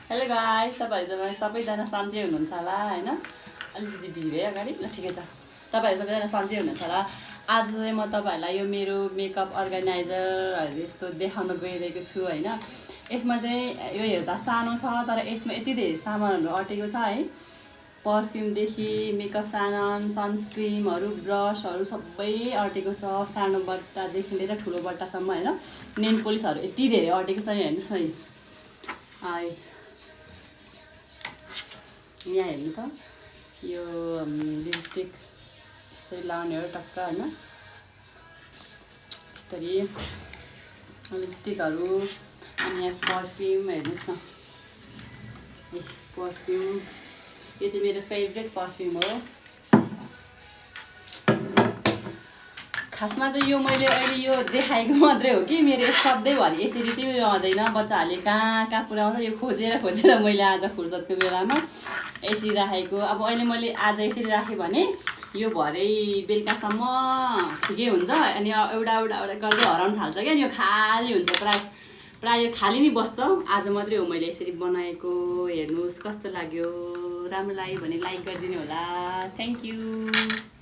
Hello guys, तपाईँहरू सबैजना सन्चै हुनुहुन्छ होला होइन। अलिकति भिड है अगाडि, ल ठिकै छ। तपाईँहरू सबैजना सन्चै हुनुहुन्छ होला। आज चाहिँ म तपाईँहरूलाई यो मेरो मेकअप अर्गनाइजरहरू यस्तो देखाउन गइरहेको छु होइन। यसमा चाहिँ यो हेर्दा सानो छ, तर यसमा यति धेरै सामानहरू अटेको छ है। पर्फ्युमदेखि मेकअप सामान, सनस्क्रिमहरू, ब्रसहरू सबै अटेको छ। सानो बट्टादेखि लिएर ठुलो बट्टासम्म होइन। नेल पोलिसहरू यति धेरै अटेको छ, हेर्नुहोस् है। यहाँ हेर्नु त, यो लिपस्टिक यस्तै लाउने हो टक्क होइन। यस्तरी लिपस्टिकहरू, अनि यहाँ पर्फ्युम हेर्नुहोस् न। ए पर्फ्युम, यो चाहिँ मेरो फेभरेट पर्फ्युम हो। खासमा चाहिँ यो मैले अहिले यो देखाएको मात्रै हो कि मेरो सधैँभरि यसरी चाहिँ रहँदैन। बच्चाहरूले कहाँ कहाँ पुऱ्याउँछ, यो खोजेर खोजेर मैले आज फुर्सदको बेलामा यसरी राखेको। अब अहिले मैले आज यसरी राखेँ भने यो भरे बेलुकासम्म ठिकै हुन्छ। अनि एउटा एउटा एउटा गर्दै हराउनु थाल्छ क्या, अनि यो खाली हुन्छ। प्राय खाली नै बस्छ। आज मात्रै हो मैले यसरी बनाएको। हेर्नुहोस् कस्तो लाग्यो। राम्रो लाग्यो भने लाइक गरिदिनु होला। Thank you.